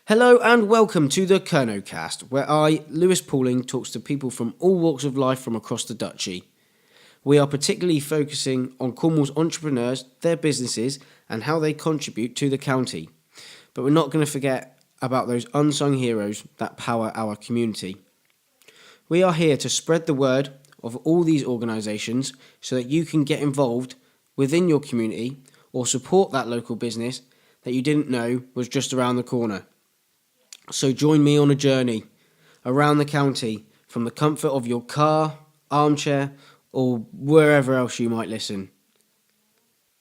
Hello and welcome to the Cast, where I, Lewis Pauling, talks to people from all walks of life from across the duchy. We are particularly focusing on Cornwall's entrepreneurs, their businesses, and how they contribute to the county. But we're not going to forget about those unsung heroes that power our community. We are here to spread the word of all these organisations so that you can get involved within your community or support that local business that you didn't know was just around the corner. So join me on a journey around the county from the comfort of your car, armchair, or wherever else you might listen.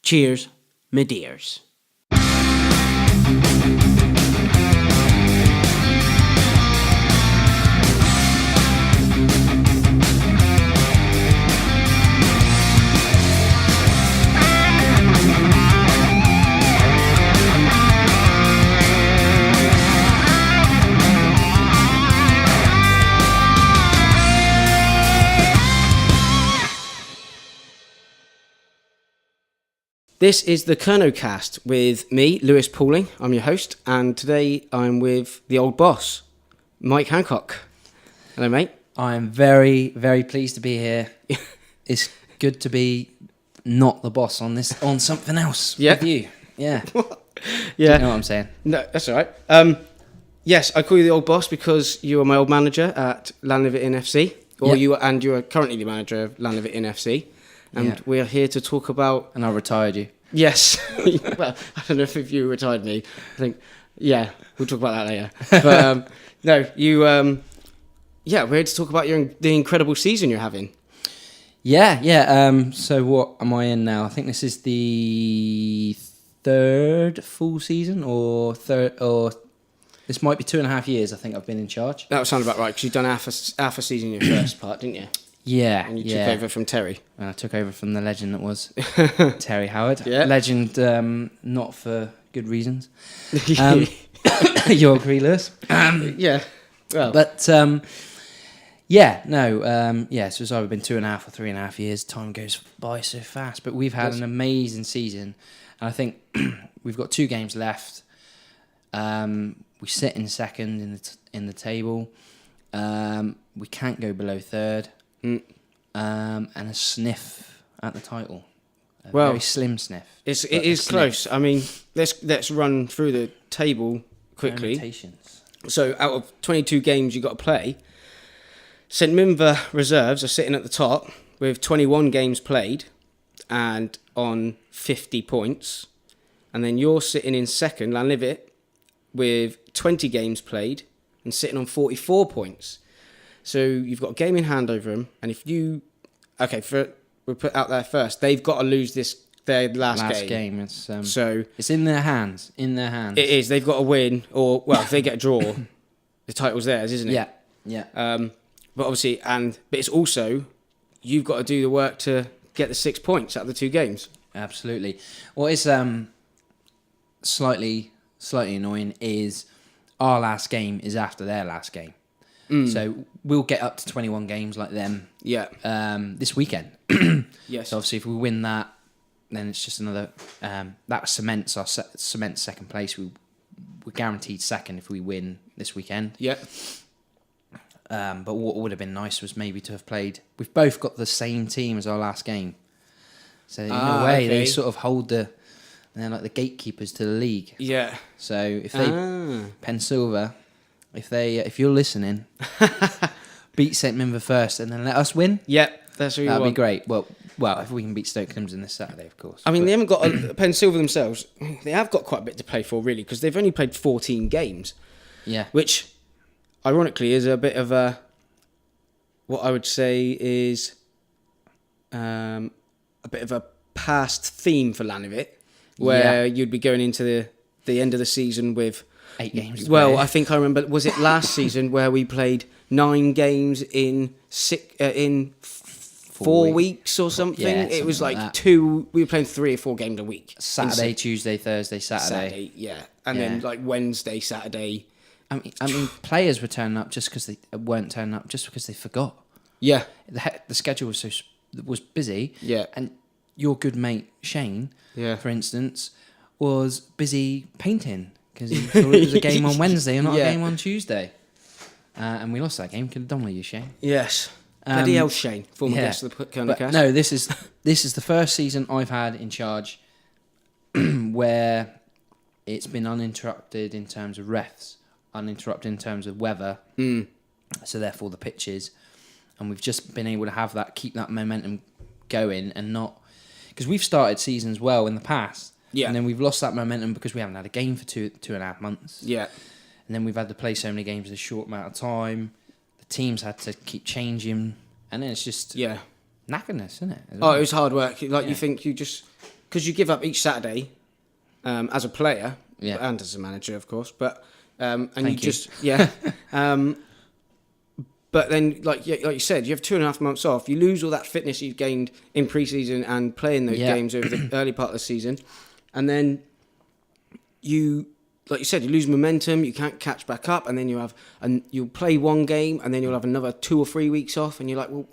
Cheers, my dears. This is the Cast with me, Lewis Pauling. I'm your host, and today I'm with the old boss, Mike Hancock. Hello, mate. I'm very, very pleased to be here. It's good to be not the boss on something else with you. Yeah. Yeah. You know what I'm saying? No, that's all right. Yes, I call you the old boss because you are my old manager at Lanivet Inn FC, you are currently the manager of Lanivet Inn FC. And we are here to talk about... And I retired you. Yes. Well, I don't know if you retired me. I think, we'll talk about that later. But, no, we're here to talk about the incredible season you're having. Yeah. So what am I in now? I think this is the third full season or this might be 2.5 years, I think I've been in charge. That would sound about right, because you've done half a season in your first part, didn't you? Yeah, and you took over from Terry. I took over from the legend that was Terry Howard. Yeah. Legend, not for good reasons. You'll agree, Lewis. Yeah. Well. But, so it's either been 2.5 or 3.5 years. Time goes by so fast. But we've had an amazing season. And I think we've got 2 games left. We sit in second in the table. We can't go below third. And a sniff at the title. A very slim sniff. It is close. I mean, let's run through the table quickly. So out of 22 games you've got to play, St Minver reserves are sitting at the top with 21 games played and on 50 points. And then you're sitting in second, Lanivet, with 20 games played and sitting on 44 points. So you've got a game in hand over them, and if you... Okay, we'll put out there first. They've got to lose their last game. It's in their hands. It is. They've got to win, or, if they get a draw, the title's theirs, isn't it? Yeah. But obviously, but it's also, you've got to do the work to get the 6 points out of the 2 games. Absolutely. What is slightly annoying is our last game is after their last game. So we'll get up to 21 games like them. Yeah. This weekend. Yes. So obviously, if we win that, then it's just another. That cements second place. We're guaranteed second if we win this weekend. Yeah. But what would have been nice was maybe to have played. We've both got the same team as our last game. So in a way, they sort of hold they're like the gatekeepers to the league. Yeah. So if they Penn Silver. If you're listening, beat St Minver first and then let us win. Yeah, that's what you want. That'd be great. Well, if we can beat Stoke Crimson this Saturday, of course. I mean, they haven't got Penn Silver themselves. They have got quite a bit to play for, really, because they've only played 14 games. Yeah. Which, ironically, is a bit of what I would say is a bit of a past theme for Lanivet, where you'd be going into the end of the season with 8 games. Well, I think I remember. Was it last season where we played 9 games in 4 weeks or something? Yeah, it was like that. 2. We were playing 3 or 4 games a week. Saturday, Tuesday, Thursday, Saturday. And then like Wednesday, Saturday. I mean, players were turning up just because they weren't turning up just because they forgot. Yeah, the schedule was busy. Yeah, and your good mate Shane, for instance, was busy painting because he thought it was a game on Wednesday and not Yeah. a game on Tuesday. And we lost that game. Could have done with you, Shane. Yes. Bloody hell, Shane, former guest of the Kerner But cast. no, this is the first season I've had in charge where it's been uninterrupted in terms of refs, uninterrupted in terms of weather, so therefore the pitches, and we've just been able to keep that momentum going, and not because we've started seasons well in the past, and then we've lost that momentum because we haven't had a game for 2.5 months, and then we've had to play so many games in a short amount of time. The teams had to keep changing, and then it's just knackeredness, isn't it? Oh, it was hard work. Like you think you just because you give up each Saturday. As a player and as a manager, of course, but and Thank you just but then like you said, you have 2.5 months off. You lose all that fitness you've gained in pre-season and playing those games over the early part of the season, and then you, like you said, you lose momentum. You can't catch back up, and then you'll play one game, and then you'll have another 2 or 3 weeks off, and you're like, well.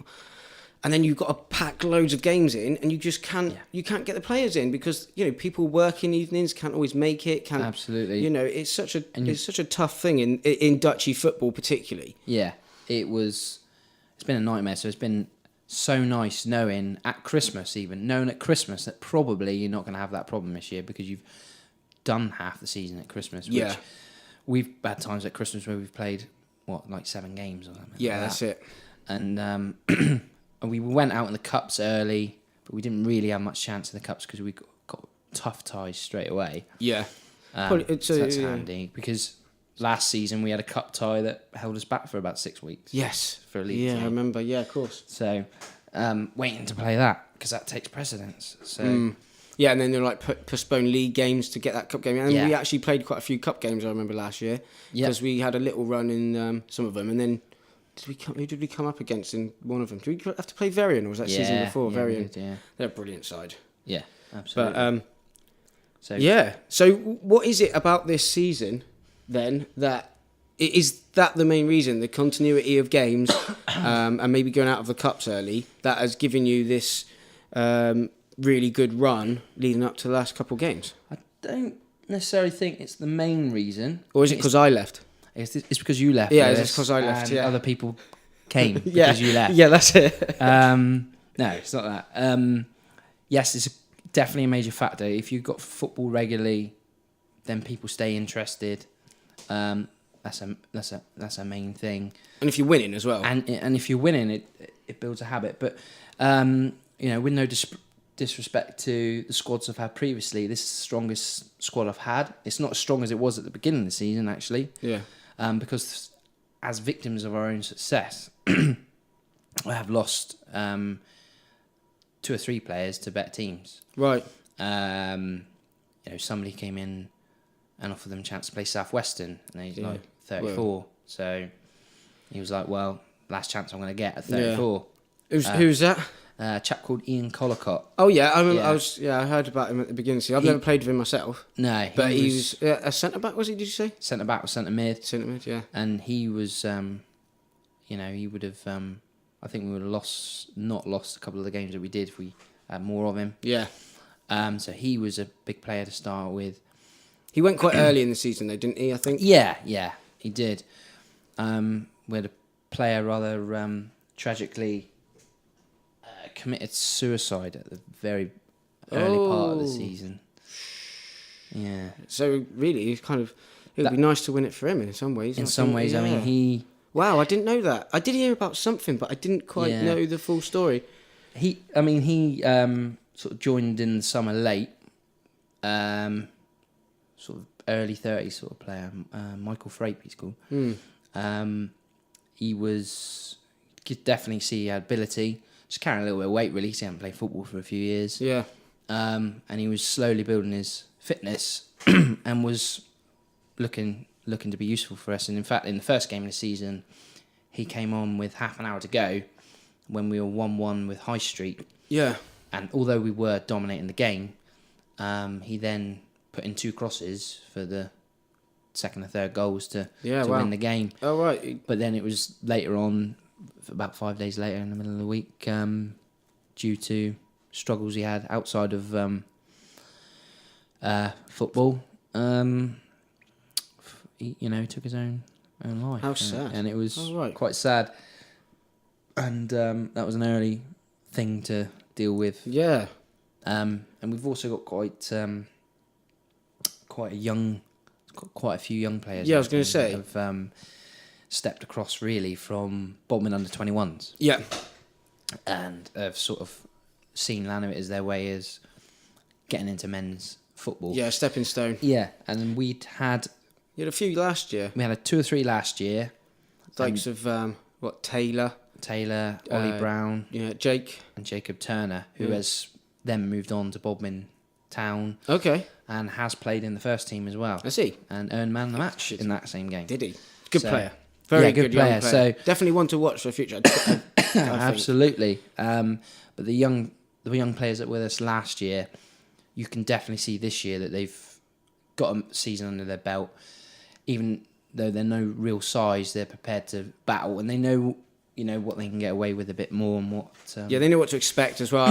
And then you've got to pack loads of games in, and you just can't. You can't get the players in because people work in evenings, can't always make it. Absolutely. It's such a tough thing in Dutchy football, particularly. Yeah, it's been a nightmare. So it's been so nice knowing at Christmas that probably you're not going to have that problem this year because you've done half the season at Christmas. Which we've had times at Christmas where we've played like 7 games or something. Yeah, like that's it. And we went out in the cups early, but we didn't really have much chance in the cups because we got tough ties straight away. Yeah. So that's handy because last season we had a cup tie that held us back for about 6 weeks. Yes. For a league game. I remember. Yeah, of course. So waiting to play that because that takes precedence. So yeah, and then they're like postpone league games to get that cup game. And we actually played quite a few cup games. I remember last year because we had a little run in some of them, and then. Who did we come up against in one of them? Did we have to play Varian, or was that season before? Varian. They're a brilliant side. Yeah, absolutely. But So what is it about this season then that is that the main reason, the continuity of games, and maybe going out of the cups early, that has given you this really good run leading up to the last couple of games? I don't necessarily think it's the main reason. Or is it because I left? It's because you left. Yeah, it's because I left. And other people came because you left. Yeah, that's it. No, it's not that. Yes, it's definitely a major factor. If you've got football regularly, then people stay interested. That's a main thing. And if you're winning as well. And if you're winning, it builds a habit. But with no disrespect to the squads I've had previously, this is the strongest squad I've had. It's not as strong as it was at the beginning of the season, actually. Yeah. Because as victims of our own success, I have lost 2 or 3 players to better teams. Right. Somebody came in and offered them a chance to play Southwestern, and he's like 34. Well. So he was like, well, last chance I'm going to get at 34. Who's that? A chap called Ian Collicott. Oh yeah, I heard about him at the beginning. I've never played with him myself. No, but he was a centre back. Was he? Did you say centre back or centre mid? Centre mid, yeah. And he was, he would have. I think we would have not lost a couple of the games that we did if we had more of him. Yeah. So he was a big player to start with. He went quite early in the season, though, didn't he? I think. Yeah, he did. We had a player rather tragically committed suicide at the very early part of the season. Yeah. So really, it would be nice to win it for him in some ways. In some ways, I mean, he. Wow, I didn't know that. I did hear about something, but I didn't quite know the full story. He sort of joined in the summer late, sort of early 30s sort of player. Michael Frape, he's called. He was, you could definitely see he had ability. Just carrying a little bit of weight, really. He hadn't played football for a few years. Yeah. And he was slowly building his fitness and was looking to be useful for us. And in fact, in the first game of the season, he came on with half an hour to go when we were 1-1 with High Street. Yeah. And although we were dominating the game, he then put in 2 crosses for the second and third goals to win the game. Oh, right. But then it was later on, about 5 days later in the middle of the week, due to struggles he had outside of football. he took his own life. How sad. And it was right. quite sad. And that was an early thing to deal with. Yeah. And we've also got quite a few young players. Yeah, I was going to say. Have stepped across really from Bodmin under 21s. Yeah. And have sort of seen Lanivet as their way as getting into men's football. Yeah, stepping stone. Yeah, and then you had a few last year. We had 2 or 3 last year. Likes of Taylor, Ollie Brown, Jake, and Jacob Turner, who has then moved on to Bodmin Town. Okay. And has played in the first team as well. I see. And earned man of the match in that same game. Did he? Good player. Very good player. Young player. So definitely one to watch for the future. I absolutely. But the young players that were with us last year, you can definitely see this year that they've got a season under their belt. Even though they're no real size, they're prepared to battle, and they know what they can get away with a bit more and what. They know what to expect as well.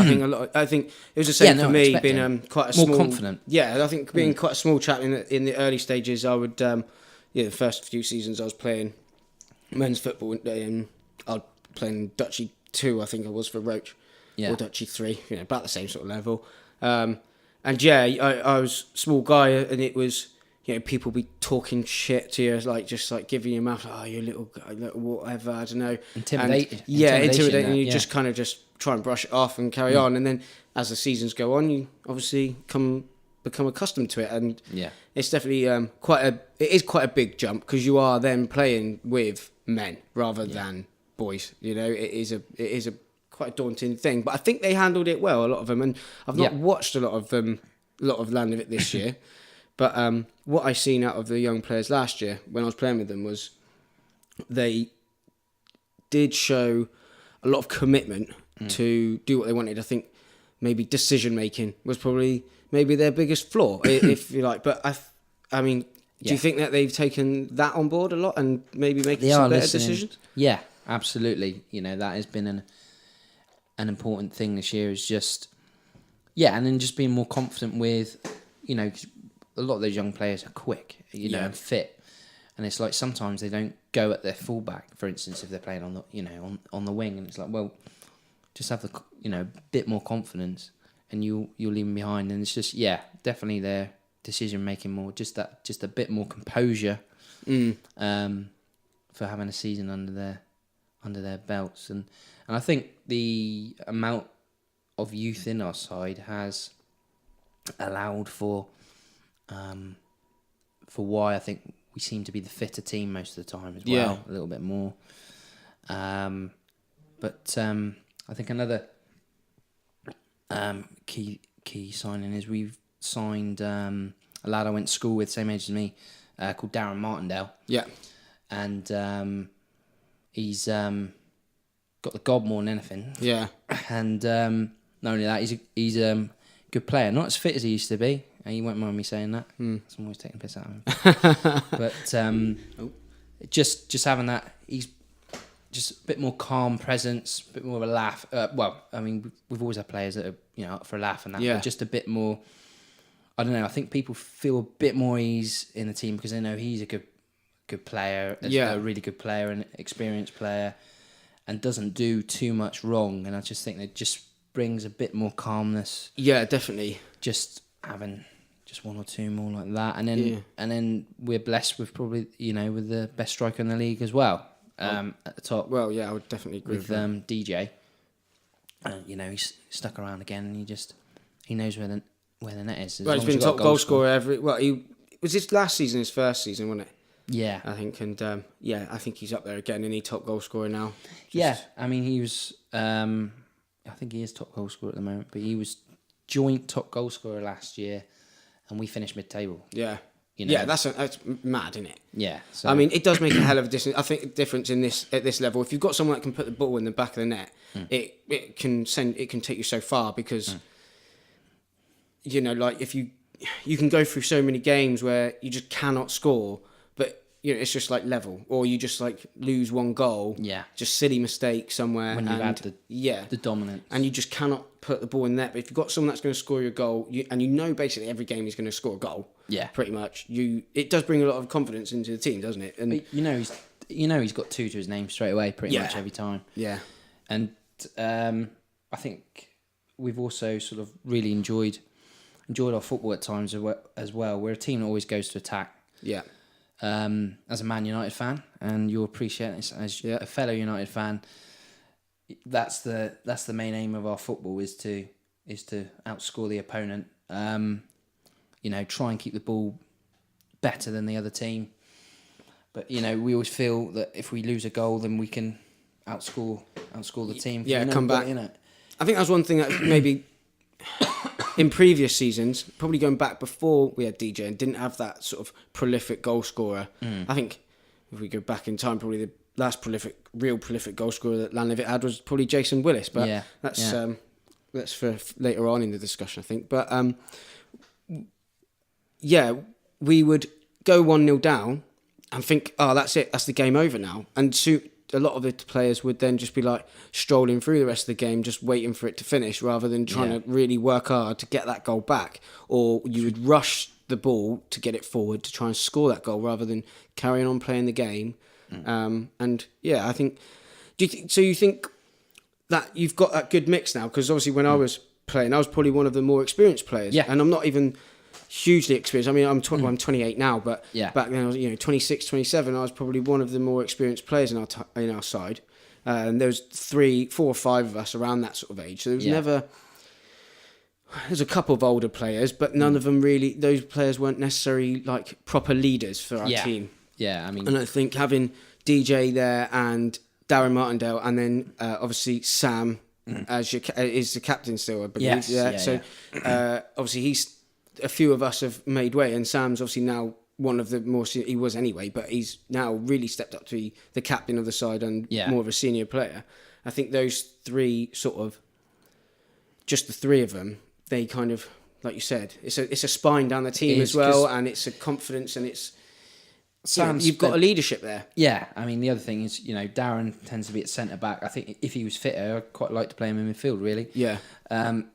I think it was the same for me, being quite a small, more confident. Yeah, I think being quite a small chap in the early stages, I would. The first few seasons I was playing men's football, I was playing Duchy 2, I think I was for Roach, or Duchy 3, about the same sort of level. I was a small guy, and it was. People be talking shit to you, just giving you mouth, you little guy, little whatever, I don't know. Intimidating. Intimidating. You just kind of just try and brush it off and carry on. And then as the seasons go on, you obviously become accustomed to it. And it's definitely it is quite a big jump, because you are then playing with men rather than boys. It is a quite a daunting thing. But I think they handled it well, a lot of them. And I've not watched a lot of Lanivet this year. But what I seen out of the young players last year when I was playing with them was they did show a lot of commitment to do what they wanted. I think maybe decision making was probably maybe their biggest flaw, if you like. But do you think that they've taken that on board a lot and maybe making some better decisions? Yeah, absolutely. That has been an important thing this year. Is just and then just being more confident with a lot of those young players are quick, and fit, and it's like sometimes they don't go at their fullback, for instance, if they're playing on the on the wing, and it's like, well, just have the bit more confidence, and you'll leave them behind, and it's just definitely their decision making more, just a bit more composure, for having a season under their belts, and I think the amount of youth in our side has allowed for why I think we seem to be the fitter team most of the time as well, a little bit more. But I think another key signing is we've signed a lad I went to school with, same age as me, called Darren Martindale. Yeah. And he's got the gob more than anything. Yeah. And not only that, he's a good player. Not as fit as he used to be. And you won't mind me saying that. I'm always taking the piss out of him. But just having that, he's just a bit more calm presence, a bit more of a laugh. We've always had players that are up for a laugh and that, but just a bit more. I don't know. I think people feel a bit more ease in the team because they know he's a good player, a really good player, and experienced player, and doesn't do too much wrong. And I just think that just brings a bit more calmness. Yeah, definitely. Just having just one or two more like that, and then we're blessed with probably with the best striker in the league as well. At the top. Well, yeah, I would definitely agree with DJ. He's stuck around again, and he knows where the net is. Well, he's been top goal scorer he was his last season, his first season, wasn't it? Yeah, I think, and I think he's up there again, and he's top goal scorer now. He was. I think he is top goal scorer at the moment, but he was joint top goal scorer last year, and we finished mid-table. Yeah. Yeah, that's mad, isn't it? Yeah. So. It does make a hell of a difference at this level. If you've got someone that can put the ball in the back of the net, it can take you so far because if you can go through so many games where you just cannot score, but it's just like level, or you just like lose one goal. Yeah. Just silly mistake somewhere. When you've had the dominance. And you just cannot put the ball in net. But if you've got someone that's going to score your goal, and you know basically every game he's going to score a goal. Yeah. Pretty much. It does bring a lot of confidence into the team, doesn't it? And he's got 2 to his name straight away, pretty much every time. Yeah. And I think we've also sort of really enjoyed our football at times as well. We're a team that always goes to attack. Yeah. As a Man United fan, and you'll appreciate this as a fellow United fan. That's the main aim of our football is to outscore the opponent. Try and keep the ball better than the other team. But we always feel that if we lose a goal, then we can outscore the team. Yeah, come back. I think that's one thing that maybe in previous seasons, probably going back before we had DJ and didn't have that sort of prolific goal scorer. I think if we go back in time, probably the last real prolific goal scorer that Lanivet had was probably Jason Willis. But that's for later on in the discussion, I think. But we would go 1-0 down and think, oh, that's it, that's the game over now. And a lot of the players would then just be like strolling through the rest of the game, just waiting for it to finish rather than trying to really work hard to get that goal back. Or you would rush the ball to get it forward to try and score that goal rather than carrying on playing the game. I think... you think that you've got that good mix now? Because obviously when I was playing, I was probably one of the more experienced players. Yeah. And I'm not even hugely experienced. I mean, I'm 28 now, but back then I was 26, 27. I was probably one of the more experienced players in our side. And there was 3, 4 or 5 of us around that sort of age. So there was never... There's a couple of older players, but none of them really... Those players weren't necessarily like proper leaders for our team. Yeah, I mean... And I think having DJ there and Darren Martindale and then obviously Sam is the captain still, I believe. Yes, obviously a few of us have made way, and Sam's obviously now one of the more he was anyway, but he's now really stepped up to be the captain of the side and more of a senior player. I think those 3 sort of, just the 3 of them, they kind of, like you said, it's a spine down the team as well, and it's a confidence, and it's you've got a leadership there. Yeah, I mean the other thing is Darren tends to be at centre back. I think if he was fitter, I'd quite like to play him in midfield really. Yeah. And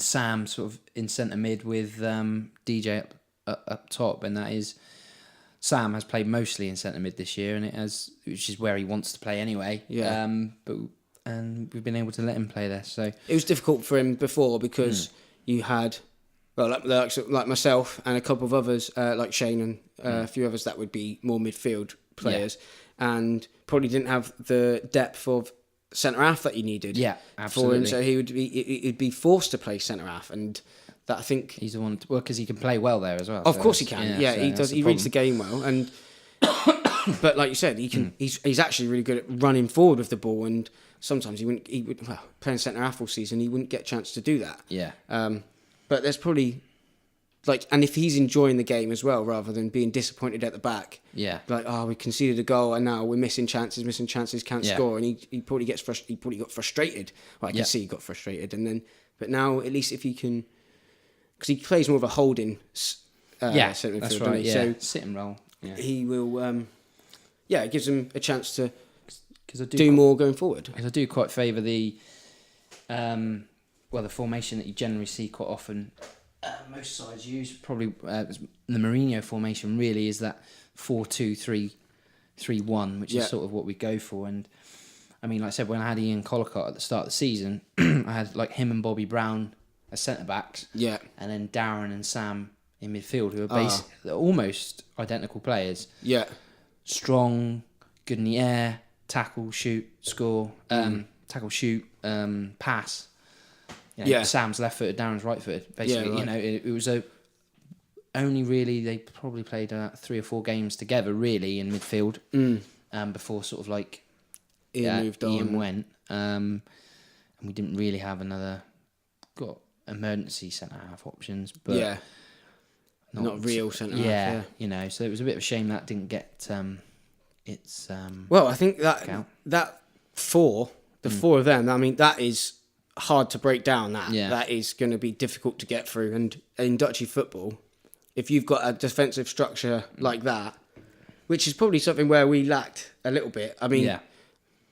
Sam sort of in centre mid with DJ up top, and that is Sam has played mostly in centre mid this year, which is where he wants to play anyway. Yeah. And we've been able to let him play there. So it was difficult for him before because you had like myself and a couple of others like Shane and a few others that would be more midfield players, and probably didn't have the depth of centre half that he needed. Yeah, absolutely. For him, so he'd be forced to play centre half, and that I think he's the one. Because he can play well there as well. Of course he can. Yeah, he does. He reads the game well, and but like you said, he can. He's actually really good at running forward with the ball, and sometimes he would playing centre half all season. He wouldn't get a chance to do that. Yeah. But there's probably and if he's enjoying the game as well, rather than being disappointed at the back. Yeah. We conceded a goal and now we're missing chances, can't score, and he probably got frustrated. Well, I can see he got frustrated, but now at least if he can, because he plays more of a holding. Centre that's midfield, right. Yeah. So sit and roll. Yeah. He will. It gives him a chance to do more going forward. Because I do quite favour the formation that you generally see quite often. Most sides use probably the Mourinho formation really is that 4-2-3-1, which is sort of what we go for. And I mean, like I said, when I had Ian Collicott at the start of the season, I had like him and Bobby Brown as centre backs, and then Darren and Sam in midfield, who are almost identical players. Yeah, strong, good in the air, tackle, shoot, score, pass. Sam's left-footed, Darren's right-footed. Basically, it was only really they probably played 3 or 4 games together really in midfield before sort of like Ian moved on. Ian went, and we didn't really have got emergency centre half options, but not real centre half. Yeah, so it was a bit of a shame that didn't get its. Well, I think that 4 of them. I mean, that is hard to break down. That is going to be difficult to get through, and in duchy football, if you've got a defensive structure like that, which is probably something where we lacked a little bit. I mean,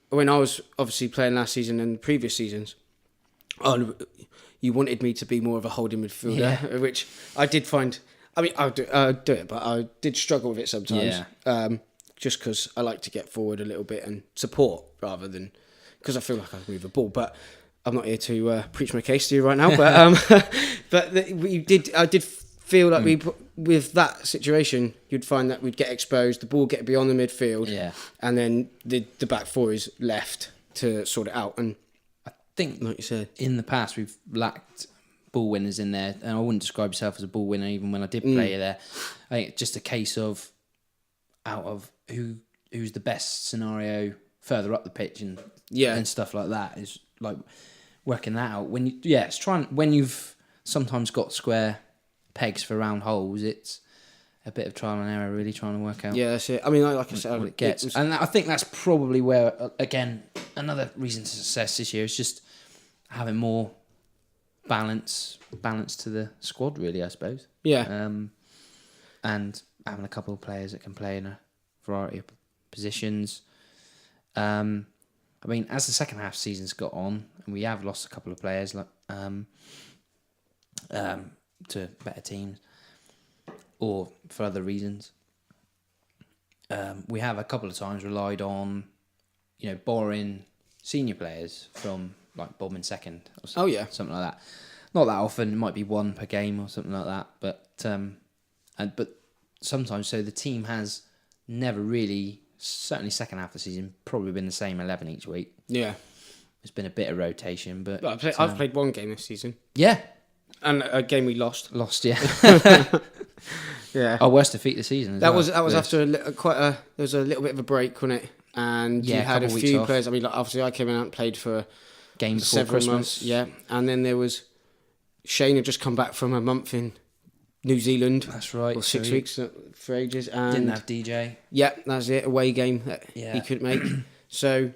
when I was obviously playing last season and previous seasons, you wanted me to be more of a holding midfielder, which I did find. I mean, I'd do it, but I did struggle with it sometimes. Just because I like to get forward a little bit and support rather than because I feel like I can move the ball. But I'm not here to preach my case to you right now. But I did feel like with that situation, you'd find that we'd get exposed, the ball get beyond the midfield, and then the back four is left to sort it out. And I think, like you said, in the past we've lacked ball winners in there, and I wouldn't describe myself as a ball winner even when I did play there. I think it's just a case of out of who's the best scenario further up the pitch and stuff like that is like working that out. When you've sometimes got square pegs for round holes, it's a bit of trial and error, really trying to work out. Yeah, that's it. I mean, like I said, what it gets, and I think that's probably where again another reason to success this year is just having more balance to the squad, really, I suppose. Yeah. And having a couple of players that can play in a variety of positions. I mean, as the second half season's got on, and we have lost a couple of players like to better teams or for other reasons. We have a couple of times relied on, borrowing senior players from like Bob in second or something like that. Not that often, it might be one per game or something like that, but sometimes, so the team has never really, certainly second half of the season, probably been the same 11 each week. Yeah. There's been a bit of rotation, but... I've played one game this season. Yeah. And a game we lost. Yeah. Yeah. Our worst defeat of the season. That was after there was a little bit of a break, wasn't it? And you had a few players. I mean, like, obviously I came out and played for game before several Christmas. months. Yeah. And then there was... Shane had just come back from a month in New Zealand. That's right. Or 6 weeks for ages. And didn't have DJ. Yeah, that's it. Away game that he couldn't make. So,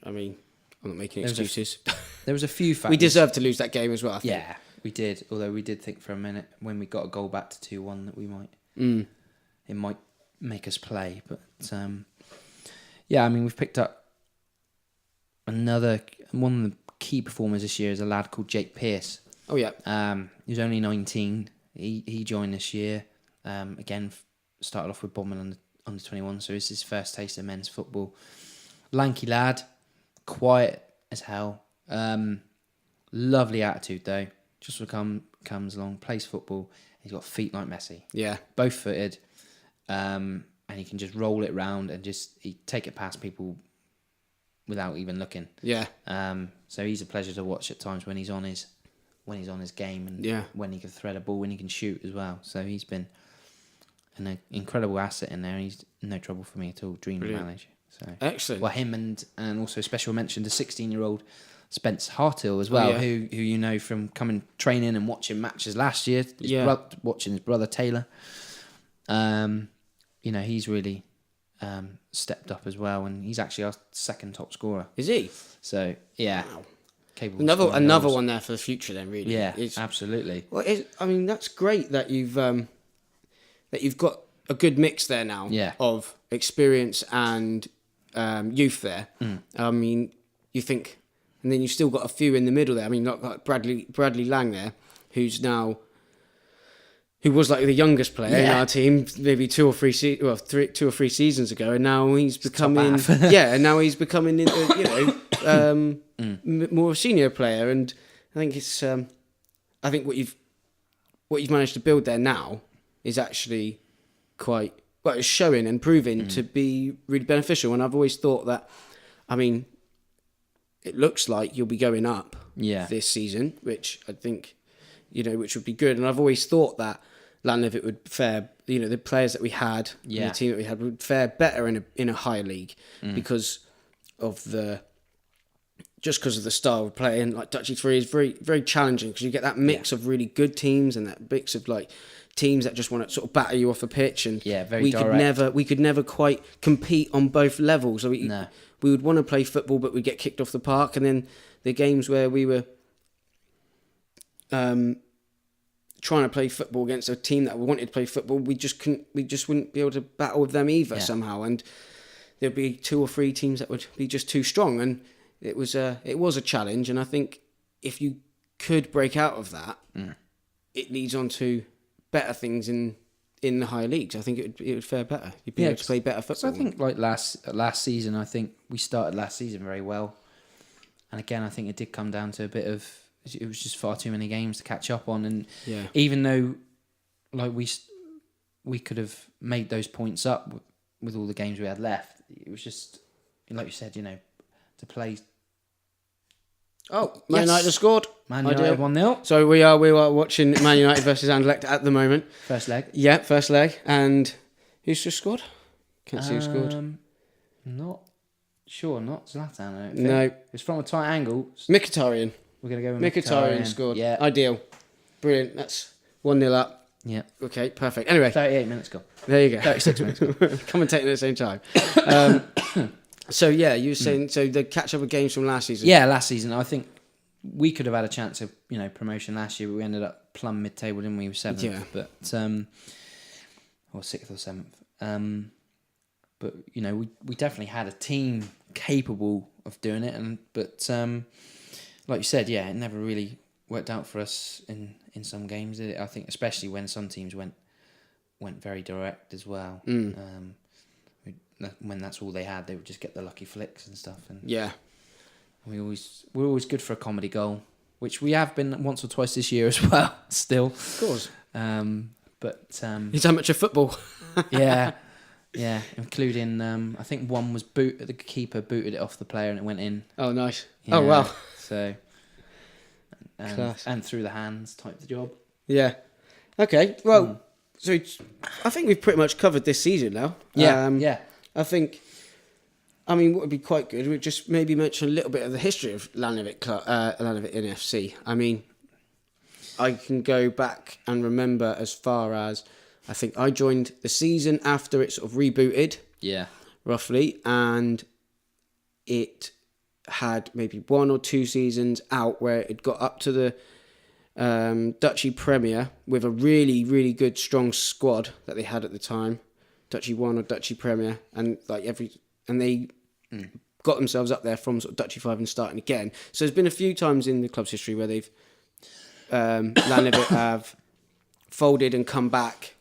I mean, I'm not making excuses. There was a few factors. We deserved to lose that game as well, I think. Yeah, we did. Although we did think for a minute when we got a goal back to 2-1 that we might... It might make us play. But, yeah, I mean, we've picked up one of the key performers this year is a lad called Jake Pearce. Oh, yeah. He was only 19. He joined this year. Again, started off with Bodmin under 21, so it's his first taste of men's football. Lanky lad, quiet as hell. Lovely attitude, though. Just comes along, plays football. He's got feet like Messi. Yeah. Both footed. And he can just roll it round and he take it past people without even looking. Yeah. So he's a pleasure to watch at times when he's on his game and when he can thread a ball, when he can shoot as well. So he's been an incredible asset in there. And he's no trouble for me at all. Dream to manage. So excellent. Well, him and also special mention the 16-year-old Spence Hartill as well, who you know from coming training and watching matches last year. Watching his brother Taylor. He's really stepped up as well, and he's actually our second top scorer. Is he? So yeah. Wow. Another one there for the future, then. Really, yeah, absolutely. Well, I mean, that's great that you've got a good mix there now of experience and youth there. I mean, you think, and then you've still got a few in the middle there. I mean, like Bradley Lang there, who was like the youngest player in our team, maybe 2 or 3 seasons ago, and now he's becoming more a senior player. And I think it's I think what you've managed to build there now is actually quite it's showing and proving to be really beneficial. And I've always thought that, I mean, it looks like you'll be going up this season, which I think, which would be good. And I've always thought that Lanivet would fare, the players that we had, the team that we had would fare better in a higher league because of the style of play. And like Duchy 3 is very, very challenging because you get that mix of really good teams and that mix of like teams that just want to sort of batter you off a pitch. And very direct. We could never quite compete on both levels. So we would want to play football, but we'd get kicked off the park. And then the games where we were trying to play football against a team that wanted to play football, we just wouldn't be able to battle with them either somehow, and there'd be 2 or 3 teams that would be just too strong, and it was a challenge. And I think if you could break out of that, it leads on to better things in the higher leagues. I think it would fare better. You'd be able to play better football. So I think like last season, I think we started last season very well, and again, I think it did come down to a bit of. It was just far too many games to catch up on, and even though, like we could have made those points up with all the games we had left, it was just like you said, to play. Oh, Man United scored. Man United 1-0. So we are watching Man United versus Anderlecht at the moment. First leg. Yeah, first leg, and who's just scored? Can't see who scored. Not sure. Not Zlatan. I don't think. No, it's from a tight angle. Mkhitaryan. We're going to go with Mkhitaryan scored. Yeah. Ideal. Brilliant. That's 1-0 up. Yeah. Okay, perfect. Anyway. 38 minutes gone. There you go. 36 minutes gone. Commentating at the same time. So, yeah, you were saying, so the catch-up of games from last season. Yeah, last season. I think we could have had a chance of, promotion last year, but we ended up plumb mid-table, didn't we? We were 7th. Yeah. But, or 6th or 7th. But, we definitely had a team capable of doing it. But like you said, it never really worked out for us in some games, did it? I think especially when some teams went very direct as well. When that's all they had, they would just get the lucky flicks and stuff. And we're always good for a comedy goal, which we have been once or twice this year as well. Still, of course. It's amateur football. yeah, including I think one was the keeper booted it off the player and it went in. Oh, nice. Yeah, oh, wow. So, and through the hands type the job. Yeah. Okay. Well, so I think we've pretty much covered this season now. Yeah. I think. I mean, what would be quite good, we'd just maybe mention a little bit of the history of Lanivet Inn FC. I mean, I can go back and remember as far as, I think I joined the season after it sort of rebooted. Yeah. Roughly. And it had maybe 1 or 2 seasons out where it got up to the Duchy Premier with a really, really good, strong squad that they had at the time. Duchy 1 or Duchy Premier. And they got themselves up there from sort of Duchy 5 and starting again. So there's been a few times in the club's history where they've Lanivet have folded and come back,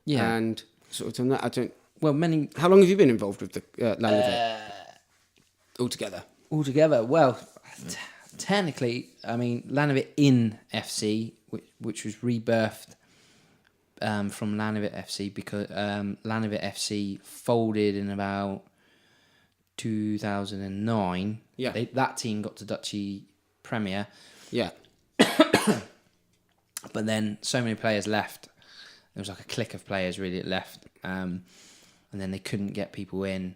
and sort of done that. How long have you been involved with the Lanivet altogether? Well, technically, I mean Lanivet Inn FC, which was rebirthed from Lanivet FC because Lanivet FC folded in about 2009. Yeah. That team got to Duchy Premier. Yeah. But then so many players left. There was like a clique of players really that left. And then they couldn't get people in.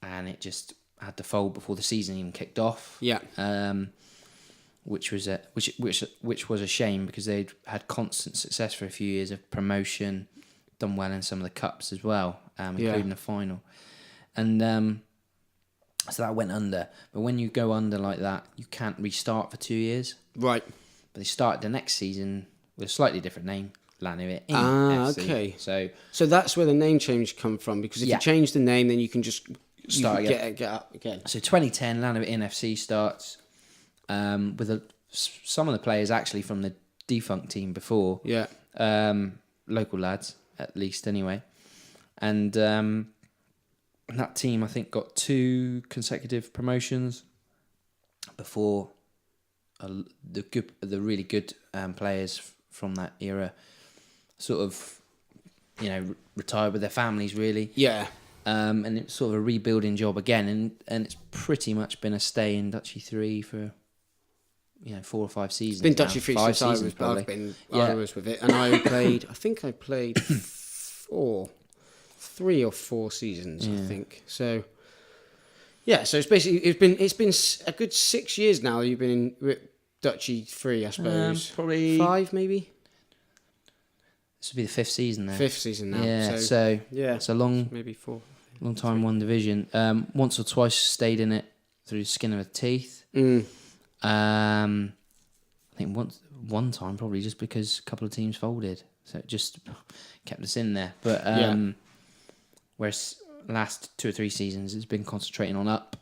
And it just had to fold before the season even kicked off. Yeah. Which was a shame because they'd had constant success for a few years of promotion, done well in some of the cups as well, including the final. And so that went under. But when you go under like that, you can't restart for 2 years. Right. But they started the next season with a slightly different name, Lanivet Inn FC. Okay. So that's where the name change come from, because if you change the name, then you can just start again. Get up again. So 2010, Lanivet Inn FC starts with some of the players actually from the defunct team before. Yeah. Local lads, at least anyway. And that team, I think, got 2 consecutive promotions before the really good players from that era sort of, retired with their families, really. Yeah. And it's sort of a rebuilding job again, and it's pretty much been a stay in Duchy 3 for 4 or 5 seasons. It's been Duchy 3 5 since seasons, I was with it, and I played 3 or 4 seasons, I think. So yeah, so it's been a good 6 years now. You've been in Duchy 3, I suppose. Probably 5, maybe. This will be the 5th season now. 5th season now. Yeah, so it's a long, maybe 4. Long time, 1 division. Once or twice stayed in it through the skin of the teeth. I think once one time probably just because a couple of teams folded, so it just kept us in there. But whereas last 2 or 3 seasons it's been concentrating on up,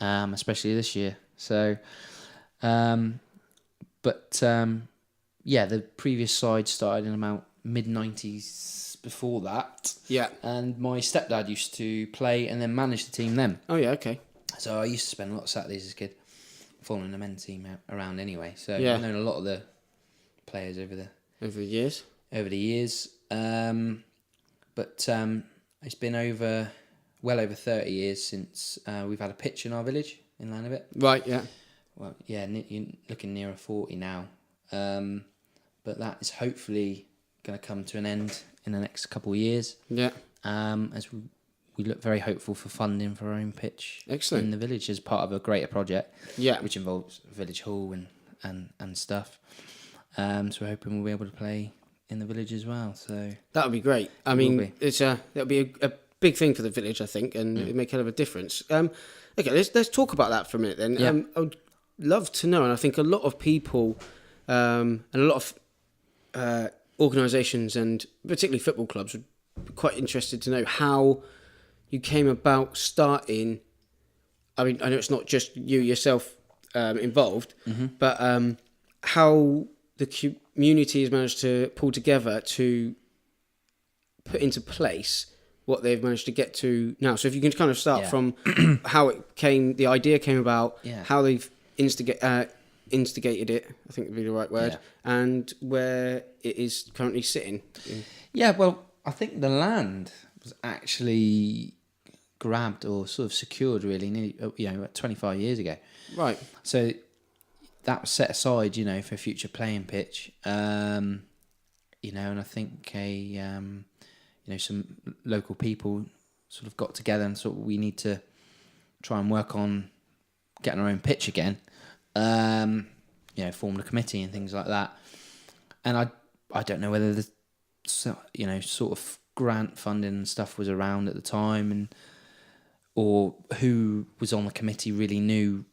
especially this year. So, the previous side started in about mid-90s before that. Yeah. And my stepdad used to play and then manage the team then. Oh, yeah, okay. So I used to spend a lot of Saturdays as a kid following the men's team around anyway. So Yeah. I've known a lot of the players over the years. It's been well over 30 years since we've had a pitch in our village in Lanivet. Right, yeah. Well, yeah, you're looking nearer 40 now. But that is hopefully going to come to an end in the next couple of years. Yeah. As we look very hopeful for funding for our own pitch. Excellent. In the village as part of a greater project. Yeah. Which involves village hall and stuff. So we're hoping we'll be able to play in the village as well. So that would be great. I mean, that'll be a big thing for the village, I think, and it'd make a hell of a difference. Okay, let's talk about that for a minute then. Yeah. I would love to know, and I think a lot of people and a lot of organisations and particularly football clubs would be quite interested to know how you came about starting. I mean, I know it's not just you yourself involved, but how the community has managed to pull together to put into place what they've managed to get to now. So if you can kind of start from how the idea came about, how they've instigated it, I think would be the right word, and where it is currently sitting. Yeah, well, I think the land was actually grabbed or sort of secured really nearly, about 25 years ago. Right. So that was set aside, for a future playing pitch. And I think some local people sort of got together and thought we need to try and work on getting our own pitch again. Formed a committee and things like that. And I don't know whether the sort of grant funding and stuff was around at the time, or who was on the committee really knew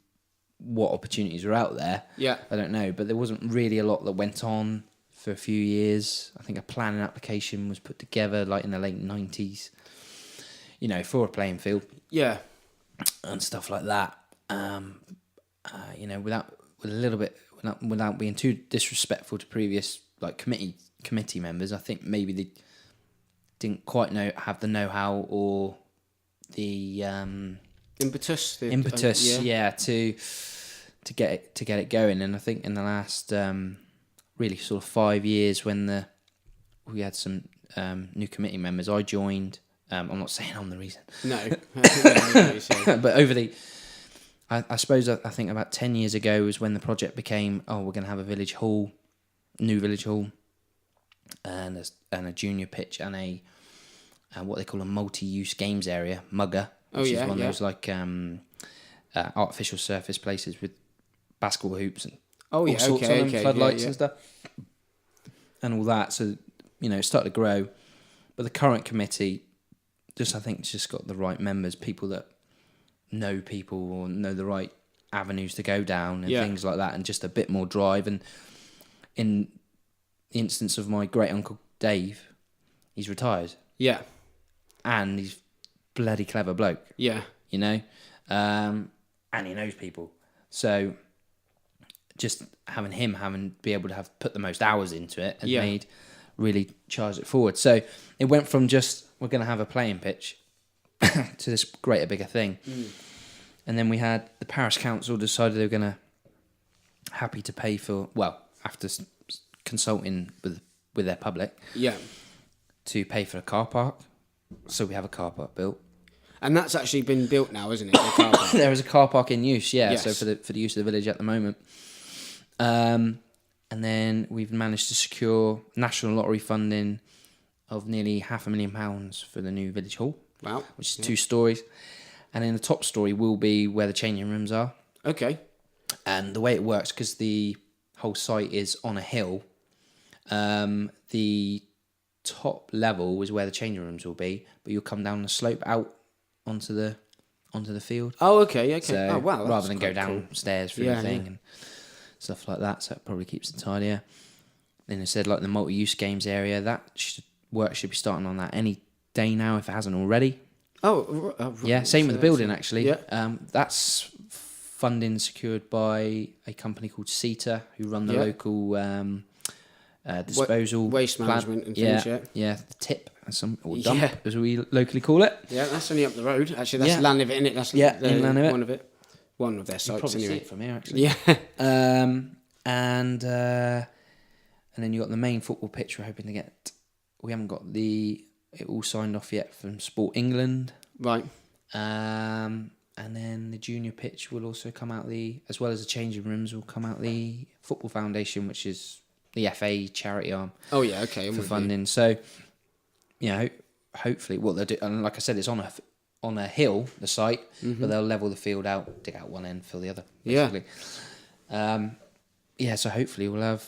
what opportunities were out there. Yeah, I don't know, but there wasn't really a lot that went on for a few years. I think a planning application was put together like in the late 90s, for a playing field. Yeah, and stuff like that. Without being too disrespectful to previous like committee members, I think maybe they didn't quite have the know-how or the impetus to get it going. And I think in the last really sort of 5 years when we had some new committee members, I joined. I'm not saying I'm the reason. No. But I suppose I think about 10 years ago was when the project became, we're going to have a village hall, new village hall, and a junior pitch and a what they call a multi-use games area, mugger, which is one of those like artificial surface places with basketball hoops and all sorts of them, floodlights and stuff, and all that. So it started to grow, but the current committee I think it's just got the right members, people that know people or know the right avenues to go down and things like that, and just a bit more drive. And in the instance of my great uncle Dave, he's retired. Yeah. And he's bloody clever bloke. Yeah. And he knows people. So just having him be able to be the most hours into it and really charged it forward. So it went from just we're going to have a playing pitch to this greater, bigger thing. And then we had the parish council decided they were going to happy to pay for, after consulting with their public, to pay for a car park. So we have a car park built. And that's actually been built now, isn't it? The car park? There is a car park in use, yes. So for the use of the village at the moment. And then we've managed to secure national lottery funding of nearly £500,000 for the new village hall. Wow. Which is 2 stories. And in the top story will be where the changing rooms are. Okay. And the way it works, because the whole site is on a hill, the top level is where the changing rooms will be, but you'll come down the slope out onto the field. Oh, okay. So, rather than go downstairs through the thing. Yeah. And stuff like that. So it probably keeps it tidier. Then I said like the multi-use games area, work should be starting on that any day now if it hasn't already. Yeah, same with the building actually. Yeah. That's funding secured by a company called CETA, who run the local disposal waste management and things. Yeah, the tip or dump as we locally call it. Yeah, that's only up the road. Actually, that's Lanivet Inn. That's in Lanivet. One of their sites. Probably anyway. see it from here actually. Yeah. And then you got the main football pitch. We're hoping to get. We haven't got it all signed off yet from Sport England. Right. And then the junior pitch will also come out as well as the changing rooms will come out the Football Foundation, which is the FA charity arm. Oh yeah, okay. For funding. So, hopefully what they'll do, and like I said, it's on a hill, the site, but they'll level the field out, dig out one end, fill the other. Basically. Yeah. So hopefully we'll have.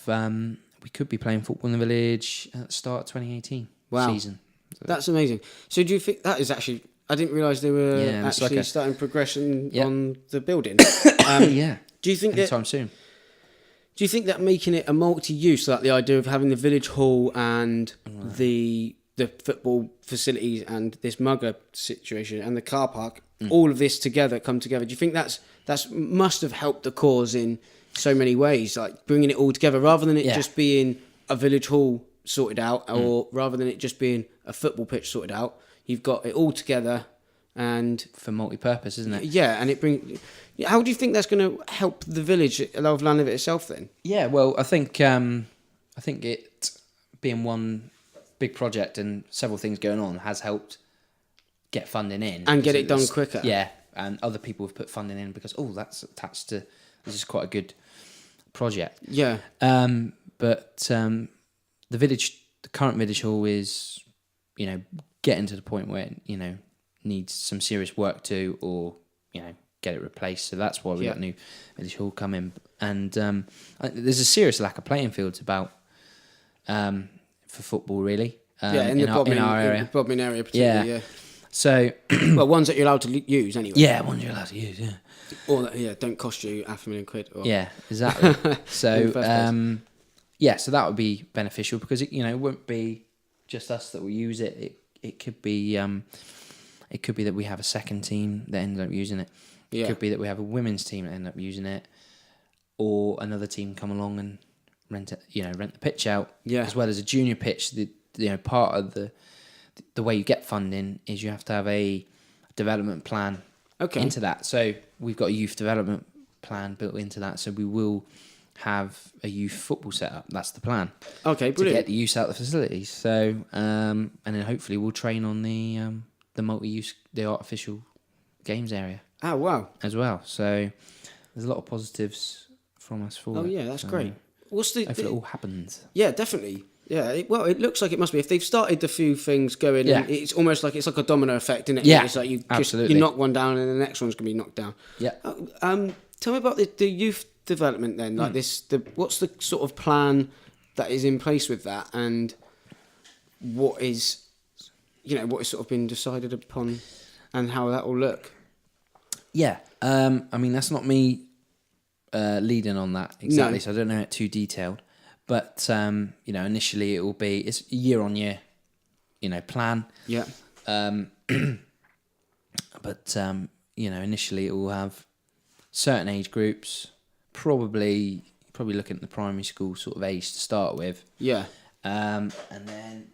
We could be playing football in the village at the start of 2018 season. So. That's amazing. So do you think that is actually? I didn't realise they were actually starting progression on the building. Yeah. Do you think anytime soon? Do you think that making it a multi-use, like the idea of having the village hall and the football facilities and this mugger situation and the car park, all of this come together? Do you think that's must have helped the cause in so many ways, like bringing it all together rather than it just being a village hall sorted out, or rather than it just being a football pitch sorted out? You've got it all together, and for multi-purpose, isn't it? Yeah, and it brings. How do you think that's going to help the village of Lanivet itself then? Yeah, well, I think it being one big project and several things going on has helped get funding in and get it done quicker. Yeah, and other people have put funding in because that's attached to. This is quite a good project. Yeah. But the current village hall is, getting to the point where it, needs some serious work to, or get it replaced. So that's why we got new village hall coming. And there's a serious lack of playing fields about for football, really. In our area, Bodmin area, particularly. Yeah. So, well, ones that you're allowed to use anyway. Yeah, ones you're allowed to use. Yeah. Or that, don't cost you £500,000. Or... Yeah, exactly. So, so that would be beneficial because it won't be just us that will use it. It could be that we have a second team that ends up using it. It could be that we have a women's team that end up using it, or another team come along and rent the pitch out. Yeah. As well as a junior pitch. Part of the way you get funding is you have to have a development plan into that. So we've got a youth development plan built into that. So we will have a youth football setup. That's the plan. Okay, brilliant. To get the use out of the facilities. So and then hopefully we'll train on the multi-use, the artificial games area. Oh wow! As well. So there's a lot of positives from us for. Oh yeah, that's great. Hopefully it all happens. Yeah, definitely. Yeah, it looks like it must be. If they've started a few things going, it's almost like it's like a domino effect, isn't it? Yeah, it's like you absolutely. You knock one down and the next one's going to be knocked down. Yeah. Tell me about the youth development then. Like what's the sort of plan that is in place with that, and what is sort of been decided upon, and how that will look? Yeah. That's not me leading on that exactly, No. so I don't know it too detailed. But initially it's a year-on-year, plan. Yeah. But initially it will have certain age groups, probably looking at the primary school sort of age to start with. Yeah. And then,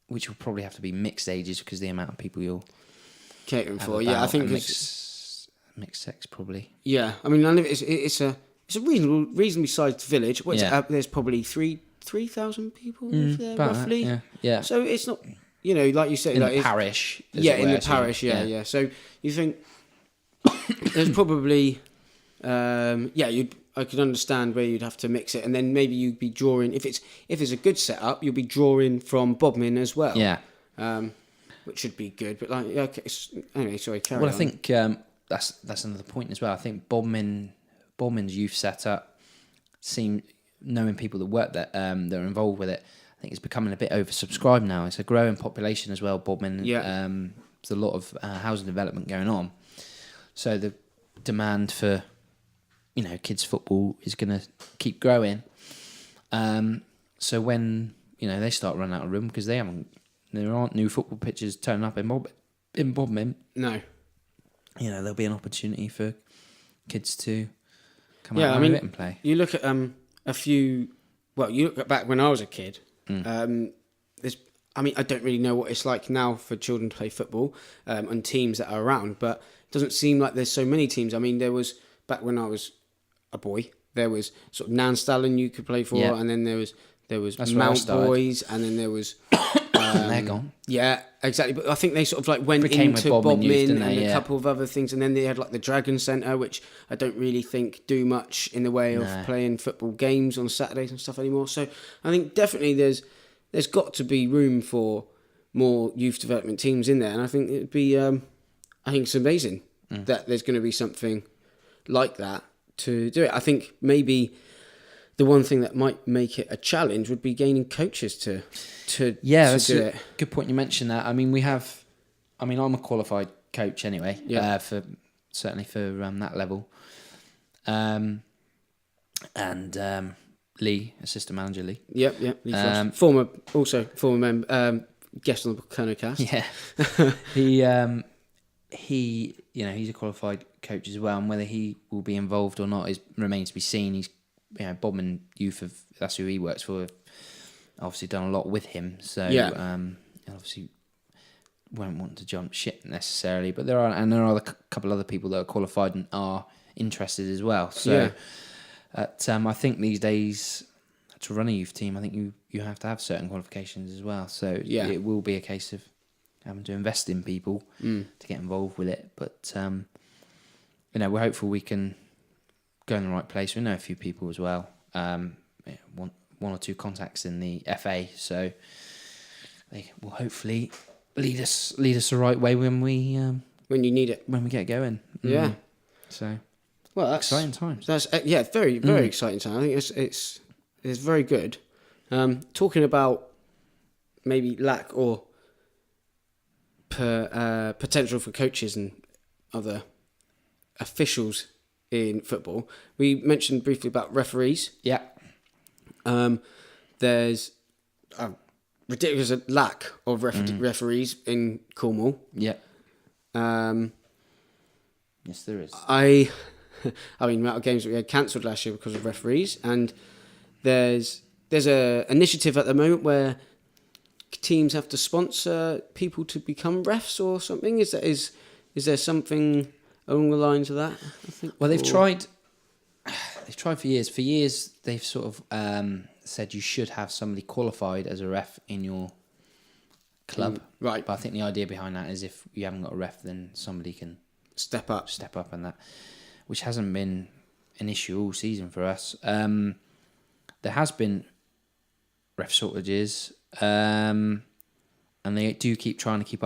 which will probably have to be mixed ages because the amount of people you'll catering for. Yeah, I think mixed sex probably. Yeah, I mean, it's a reasonably sized village. There's probably 3,000 people live there roughly. That, yeah. So it's not, like you say, in the parish. In the parish. Yeah. So you think there's probably, I could understand where you'd have to mix it, and then maybe you'd be drawing if it's a good setup, you'll be drawing from Bodmin as well. Yeah. Which should be good, but anyway, sorry, carry on. Well, I think that's another point as well. I think Bodmin's youth setup, knowing people that work there, that are involved with it, I think it's becoming a bit oversubscribed now. It's a growing population as well, Bodmin. Yeah. There's a lot of housing development going on, so the demand for kids football is going to keep growing. So when they start running out of room because there aren't new football pitches turning up in Bodmin. No. There'll be an opportunity for kids to come out of it and play. You look at you look at back when I was a kid. I don't really know what it's like now for children to play football and teams that are around, but it doesn't seem like there's so many teams. I mean, there was, back when I was a boy, there was sort of Nanstallen you could play for, and then there was That's Mount Boys, and then there was... they're gone. Yeah, exactly. But I think they sort of like went Became into with Bodmin Youth, Bodmin didn't and they? a couple of other things, and then they had like the Dragon Centre, which I don't really think do much in the way of playing football games on Saturdays and stuff anymore. So I think definitely there's got to be room for more youth development teams in there, and I think it'd be I think it's amazing that there's going to be something like that to do it. I think maybe the one thing that might make it a challenge would be gaining coaches to that's do a it. good point you mentioned that. I mean, I'm a qualified coach anyway, certainly for that level. And Lee, assistant manager Lee. Yep, Lee Frost. Former member, guest on the Kerno cast. Yeah. He's a qualified coach as well, and whether he will be involved or not remains to be seen. He's Bodmin Youth, that's who he works for. Obviously done a lot with him, so obviously won't want to jump ship necessarily. But there are a couple other people that are qualified and are interested as well. So I think these days to run a youth team, I think you have to have certain qualifications as well. So it will be a case of having to invest in people to get involved with it. But we're hopeful we can go in the right place. We know a few people as well. One or two contacts in the FA, so they will hopefully lead us the right way when you need it, when we get going. Yeah. So that's exciting times. That's very very exciting time. I think it's very good. Talking about maybe lack or potential for coaches and other officials in football. We mentioned briefly about referees. Yeah. There's a ridiculous lack of referees in Cornwall. Yeah. Yes, there is. I mean, the amount of games that we had cancelled last year because of referees, and there's a initiative at the moment where teams have to sponsor people to become refs or something. Is there something along the lines of that? I think. Well, they've tried. They've tried for years. For years, they've sort of said you should have somebody qualified as a ref in your club. Right. But I think the idea behind that is if you haven't got a ref, then somebody can step up and that, which hasn't been an issue all season for us. There has been ref shortages, and they do keep trying to keep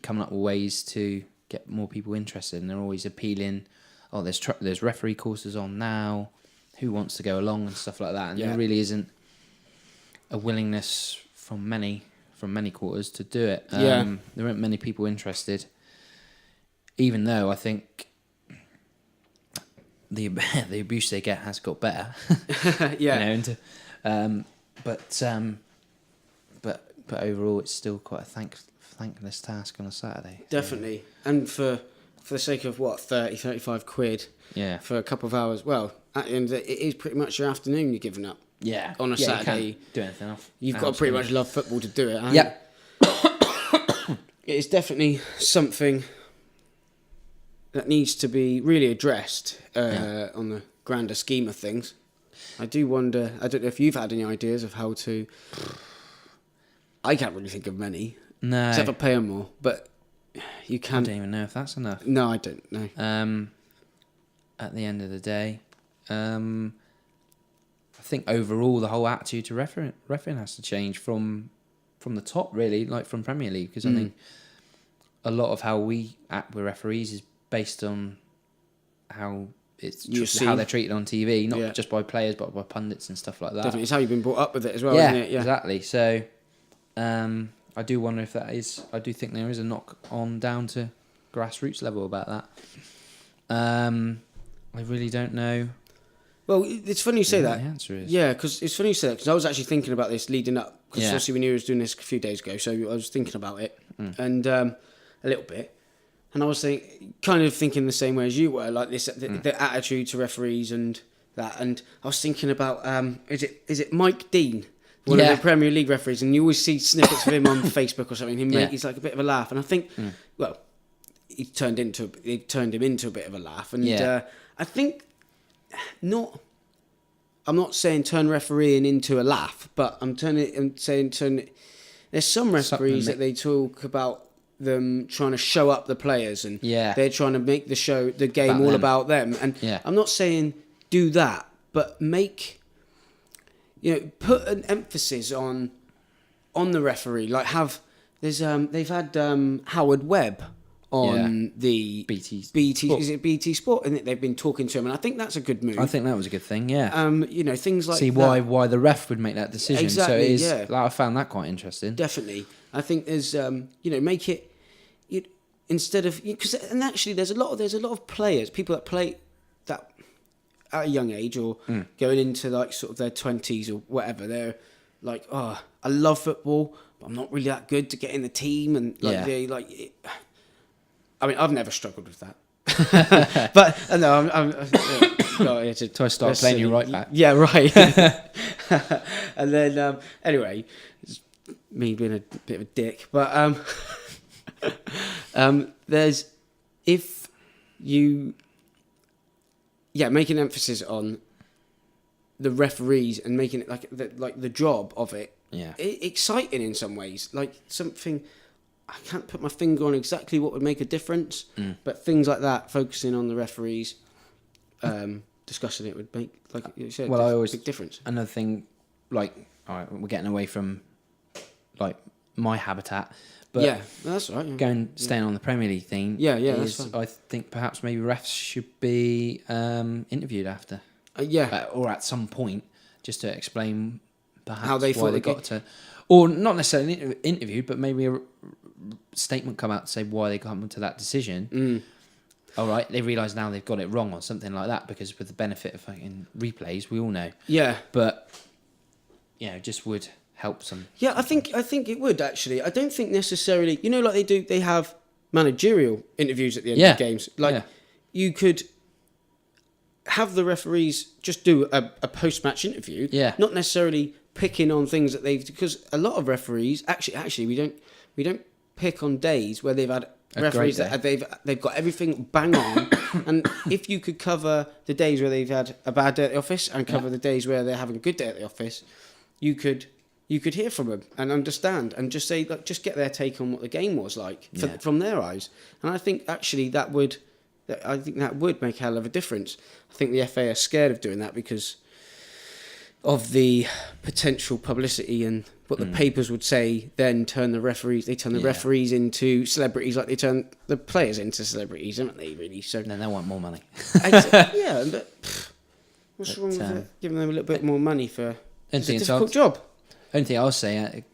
coming up with ways to get more people interested, and they're always appealing. Oh, there's referee courses on now. Who wants to go along and stuff like that? And there really isn't a willingness from many quarters to do it. There aren't many people interested. Even though I think the abuse they get has got better. But overall, it's still quite a thankless task on a Saturday. Definitely, and for the sake of 35 quid for a couple of hours, well, at the end of it is pretty much your afternoon you're giving up. Yeah. On a Saturday. You can't do anything else. You've got to pretty much love football to do it. Yep. It is definitely something that needs to be really addressed on the grander scheme of things. I do wonder, I don't know if you've had any ideas of how to... I can't really think of many. No. Except for pay them more, but you can... I don't even know if that's enough. No, I don't know. At the end of the day, I think overall the whole attitude to refereeing has to change from the top, really, like from Premier League, because I think a lot of how we act with referees is based on how how they're treated on TV, not just by players but by pundits and stuff like that. Definitely, it's how you've been brought up with it as well, isn't it? Yeah, exactly. So I do wonder if that is... I do think there is a knock on down to grassroots level about that. I really don't know. Well, it's funny you say what that. the answer is. Yeah, because it's funny you say that, because I was actually thinking about this leading up, because Yeah. obviously we knew he was doing this a few days ago, so I was thinking about it, and a little bit, and I was kind of thinking the same way as you were, like this, the attitude to referees and that, and I was thinking about, is it Mike Dean, one of the Premier League referees, and you always see snippets of him on Facebook or something, he's like a bit of a laugh, and I think, well, it turned him into a bit of a laugh, and I think I'm not saying turn refereeing into a laugh, but I'm saying turn. There's some referees that they talk about them trying to show up the players, and they're trying to make the game all about them. And I'm not saying do that, but put an emphasis on the referee. Like they've had Howard Webb on the BT Sport. Is it BT Sport? And they've been talking to him, and I think that's a good move. I think that was a good thing. Yeah. Things like see why the ref would make that decision. Exactly. So it is. Like, I found that quite interesting. Definitely, I think there's make it instead of and actually there's a lot of players, people that play that at a young age or going into like sort of their 20s or whatever. They're like, oh, I love football, but I'm not really that good to get in the team, and I mean, I've never struggled with that. But no, I'm So I start playing you right back. Yeah, right. And then anyway, it's me being a bit of a dick, but there's if you make an emphasis on the referees and making it like the job of it. Yeah, exciting in some ways, like something. I can't put my finger on exactly what would make a difference, but things like that, focusing on the referees, discussing it would make, like you said, a big difference. Another thing, like, all right, we're getting away from like my habitat, but that's right. Staying on the Premier League thing. That's fine. I think perhaps maybe refs should be interviewed after. Or at some point, just to explain perhaps how they why they got to, or not necessarily interviewed, but maybe a statement come out to say why they come to that decision. All right, they realise now they've got it wrong or something like that, because with the benefit of fucking replays, we all know. Yeah. But just would help some. Yeah, I think it would actually. I don't think necessarily. Like they have managerial interviews at the end of the games. Like you could have the referees just do a post-match interview. Yeah. Not necessarily picking on things that because a lot of referees actually we don't pick on days where they've had referees that they've got everything bang on, and if you could cover the days where they've had a bad day at the office and cover the days where they're having a good day at the office, you could hear from them and understand and just say, like, just get their take on what the game was like from their eyes. And I think actually that would make a hell of a difference. I think the FA are scared of doing that because of the potential publicity and what the papers would say. Then turn the referees referees into celebrities, like they turn the players into celebrities, don't they? Really. So then they want more money. But what's wrong with it? Giving them a little bit more money for it's a difficult job. Only thing I'll say,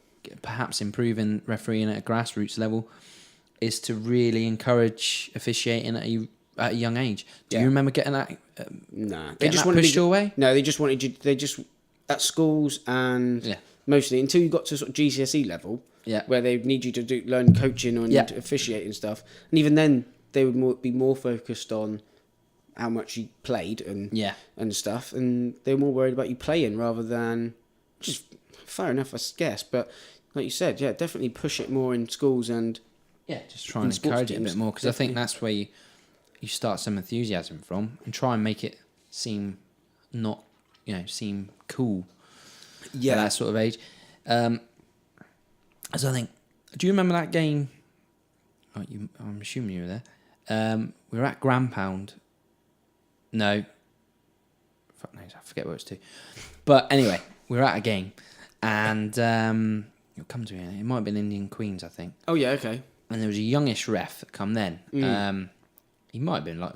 perhaps improving refereeing at a grassroots level, is to really encourage officiating at a young age. Do you remember getting that? They just wanted pushed your way. No, they just wanted you. They just at schools and mostly until you got to sort of GCSE level, where they need you to learn coaching and officiate and stuff. And even then, they would be more focused on how much you played and stuff, and they were more worried about you playing rather than just fair enough, I guess. But like you said, definitely push it more in schools and just try and encourage it a bit more, because I think that's where you start some enthusiasm from, and try and make it seem seem cool at that sort of age. As I think, do you remember that game? Oh, I'm assuming you were there. We were at Grandpound. No. Fuck knows, I forget what it was to. But anyway, we were at a game, and it'll come to me. It might have been Indian Queens, I think. Oh yeah, okay. And there was a youngish ref that come then. He might have been like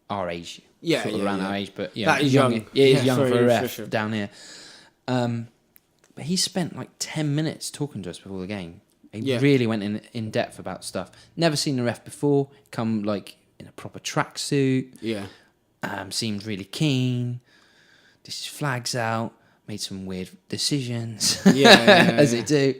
our age, around our age, but that is young. He's young for a ref down here. But he spent like 10 minutes talking to us before the game. He really went in depth about stuff. Never seen a ref before. Come like in a proper tracksuit. Yeah. seemed really keen. This his flags out, made some weird decisions, as they do.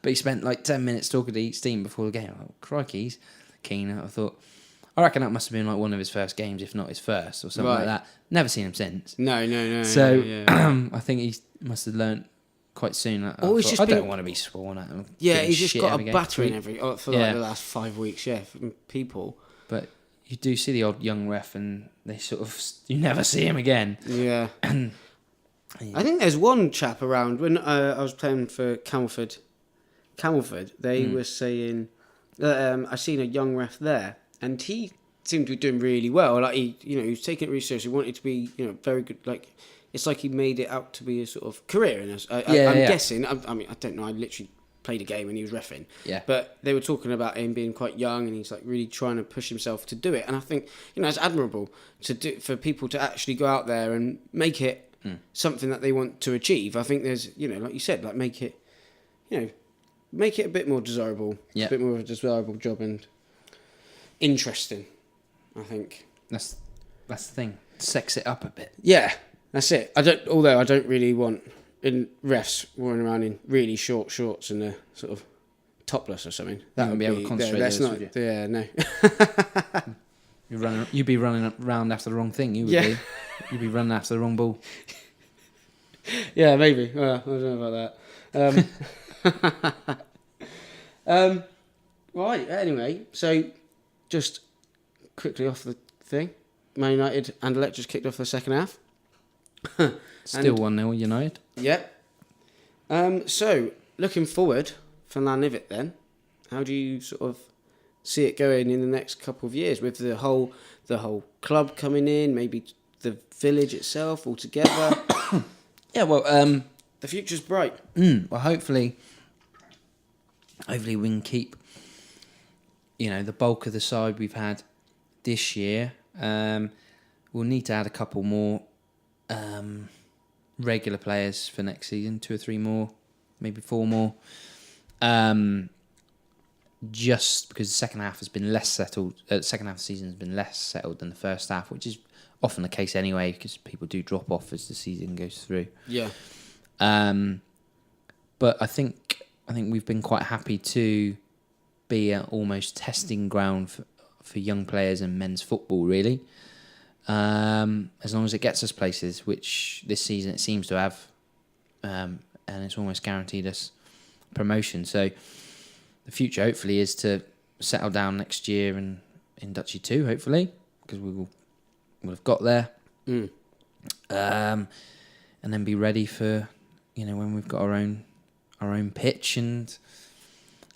But he spent like 10 minutes talking to each team before the game. Oh, crikey, he's keen. I reckon that must have been like one of his first games, if not his first, or something like that. Never seen him since. No. So I think he must have learnt quite soon. I don't want to be sworn at. Yeah, he's just got a battering for like the last 5 weeks, from people. But you do see the odd young ref, and they sort of you never see him again. Yeah. I think there's one chap around when I was playing for Camelford. They were saying I seen a young ref there, and he seemed to be doing really well. Like he was taking it really seriously. He wanted to be, very good. Like it's like he made it out to be a sort of career in us. I'm guessing. I mean, I don't know. I literally played a game and he was reffing. Yeah. But they were talking about him being quite young, and he's like really trying to push himself to do it. And I think it's admirable for people to actually go out there and make it something that they want to achieve. I think there's like you said, like make it a bit more desirable. Yeah. A bit more of a desirable job and interesting. I think that's the thing. Sex it up a bit. Yeah, that's it. I don't really want refs running around in really short shorts and sort of topless or something. That would be able to concentrate. That's not. Yeah, no. You'd be running around after the wrong thing. You would be. You'd be running after the wrong ball. Yeah, maybe. Well, I don't know about that. Right. Anyway, so just quickly off the thing, Man United and Electors kicked off the second half. Still 1-0 United. Yep. So looking forward for Lanivet then, how do you sort of see it going in the next couple of years with the whole club coming in, maybe the village itself all together? Yeah, well, the future's bright. Well, hopefully we can keep, the bulk of the side we've had this year. We'll need to add a couple more regular players for next season, 2 or 3 more, maybe 4 more. Just because the second half has been less settled. Second half of the season has been less settled than the first half, which is often the case anyway, because people do drop off as the season goes through. Yeah. But I think we've been quite happy to be an almost testing ground for young players and men's football, really. As long as it gets us places, which this season it seems to have, and it's almost guaranteed us promotion. So the future, hopefully, is to settle down next year in Duchy 2, hopefully, because we'll have got there. And then be ready for, when we've got our own pitch, and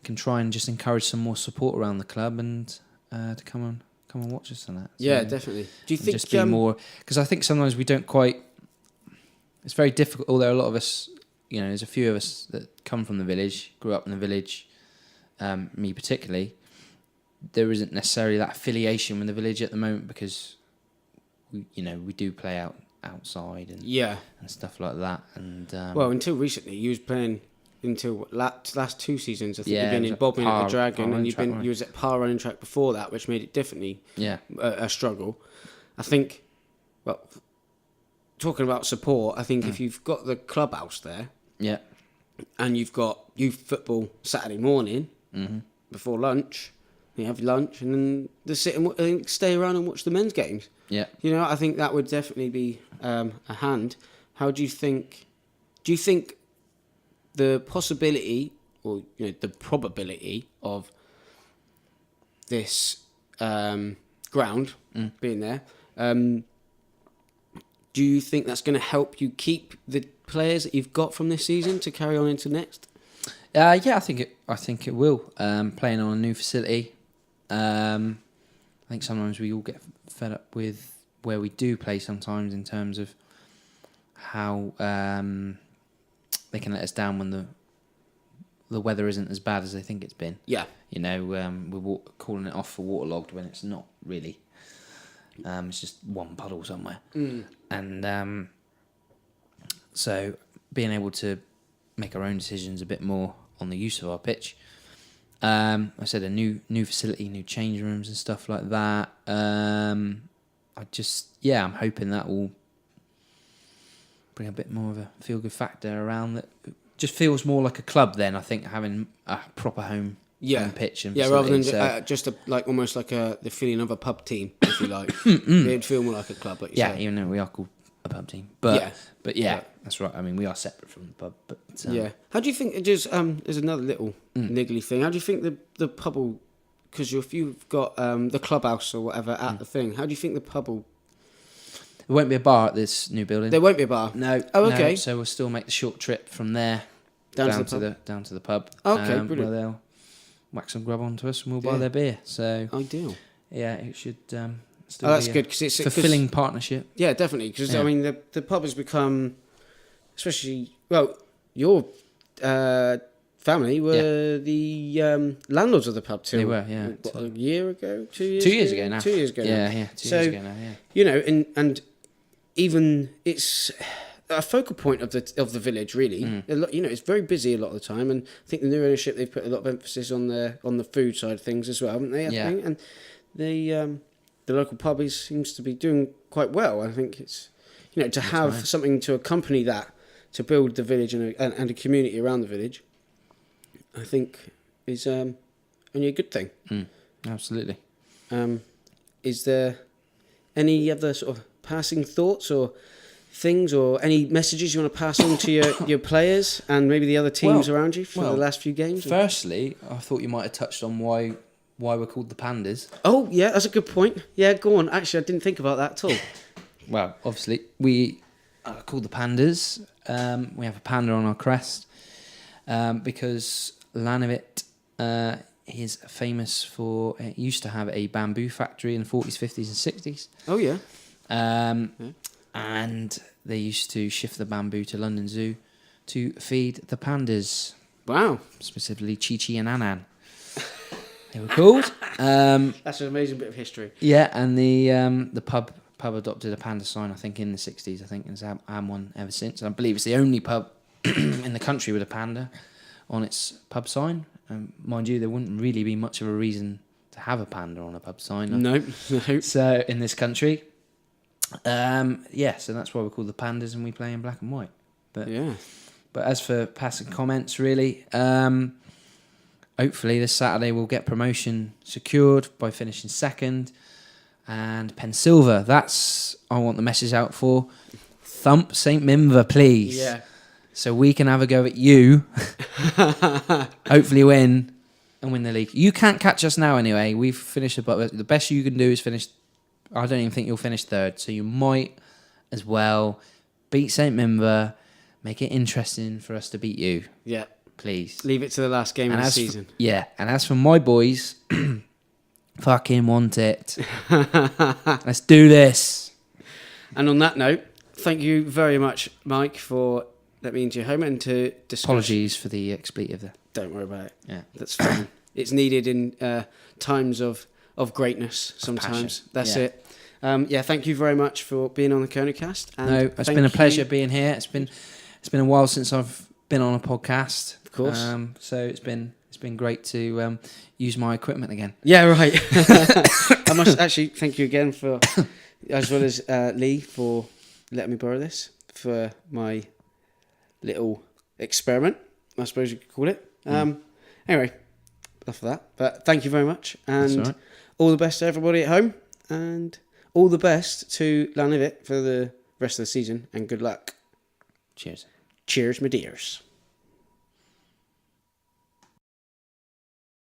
can try and just encourage some more support around the club and to come and watch us on that. So, yeah, definitely. Do you think just be more? Because I think sometimes we don't quite. It's very difficult. Although a lot of us, there's a few of us that come from the village, grew up in the village. Me particularly, there isn't necessarily that affiliation with the village at the moment because we do play outside and stuff like that. And until recently, you was playing until last 2 seasons. I think you've been in Bobbing at the Dragon, and you was at Par running track before that, which made it definitely a struggle. I think. Well, talking about support, I think if you've got the clubhouse there, and you've got youth football Saturday morning before lunch, you have lunch, and then just sit and stay around and watch the men's games. Yeah, I think that would definitely be a hand. How do you think? Do you think the possibility or the probability of this ground being there? Do you think that's going to help you keep the players that you've got from this season to carry on into next? I think it will. Playing on a new facility, I think sometimes we all get fed up with where we do play. Sometimes in terms of how they can let us down when the weather isn't as bad as they think it's been. Yeah, we're calling it off for waterlogged when it's not really. It's just one puddle somewhere, and so being able to make our own decisions a bit more on the use of our pitch. I said a new facility, new change rooms and stuff like that. I'm hoping that will bring a bit more of a feel-good factor around that. It just feels more like a club then, I think, having a proper home pitch and rather than facility, just almost like the feeling of a pub team, if you like. It'd feel more like a club, like you say. even though we are called a pub team, but that's right. I mean, we are separate from the pub, but How do you think it just there's another little niggly thing? How do you think the pub will? Because if you've got the clubhouse or whatever at the thing, how do you think the pub will? There won't be a bar at this new building. There won't be a bar. No. Oh, okay. No, so we'll still make the short trip from there down to the pub. Okay, brilliant. Where they'll whack some grub onto us and we'll buy their beer. So ideal. Yeah, it should still that's be good because it's fulfilling partnership. Yeah, definitely. Because I mean, the pub has become, especially your family were the landlords of the pub too. They were, a year ago, 2 years. 2 years ago now. 2 years ago. Yeah, 2 years ago now. Yeah. You know, and even it's a focal point of the village, really. A lot, it's very busy a lot of the time, and I think the new ownership, they've put a lot of emphasis on the food side of things as well, haven't they? I think? And the local pub seems to be doing quite well. I think it's to have something to accompany that, to build the village and a community around the village, I think is only a good thing. Absolutely. Is there any other sort of passing thoughts or things or any messages you want to pass on to your players and maybe the other teams around you for the last few games? Firstly, I thought you might have touched on why we're called the Pandas. Oh, yeah, that's a good point. Yeah, go on. Actually, I didn't think about that at all. Well, obviously, we are called the Pandas. We have a panda on our crest because Lanivet is famous for... It used to have a bamboo factory in the 40s, 50s and 60s. Oh, yeah. And they used to shift the bamboo to London Zoo to feed the pandas. Wow. Specifically Chi-Chi and Anan. They were called. That's an amazing bit of history. Yeah, and the pub adopted a panda sign, I think, in the 60s, I think, and it's had one ever since. And I believe it's the only pub in the country with a panda on its pub sign. Mind you, there wouldn't really be much of a reason to have a panda on a pub sign. No. So, in this country... so that's why we're called the Pandas and we play in black and white. But as for passing comments, really, hopefully this Saturday we'll get promotion secured by finishing second. And Pensilva, that's I want the message out for. Thump St. Minver, please. Yeah. So we can have a go at you. Hopefully win and win the league. You can't catch us now anyway. We've finished the best you can do is finish. I don't even think you'll finish third, so you might as well beat St. Minver, make it interesting for us to beat you. Yeah. Please. Leave it to the last game of the season. And as for my boys, fucking want it. Let's do this. And on that note, thank you very much, Mike, for letting me into your home and to discuss... Apologies for the expletive there. Don't worry about it. Yeah. That's fine. It's needed in times of greatness sometimes. That's it. Thank you very much for being on the Conocast. No, it's been a pleasure being here. It's been a while since I've been on a podcast. Of course. So it's been great to use my equipment again. Yeah, right. I must actually thank you again for, as well as Lee, for letting me borrow this for my little experiment, I suppose you could call it. Anyway, enough of that. But thank you very much. And all the best to everybody at home. And all the best to Lanivet for the rest of the season. And good luck. Cheers. Cheers, my dears.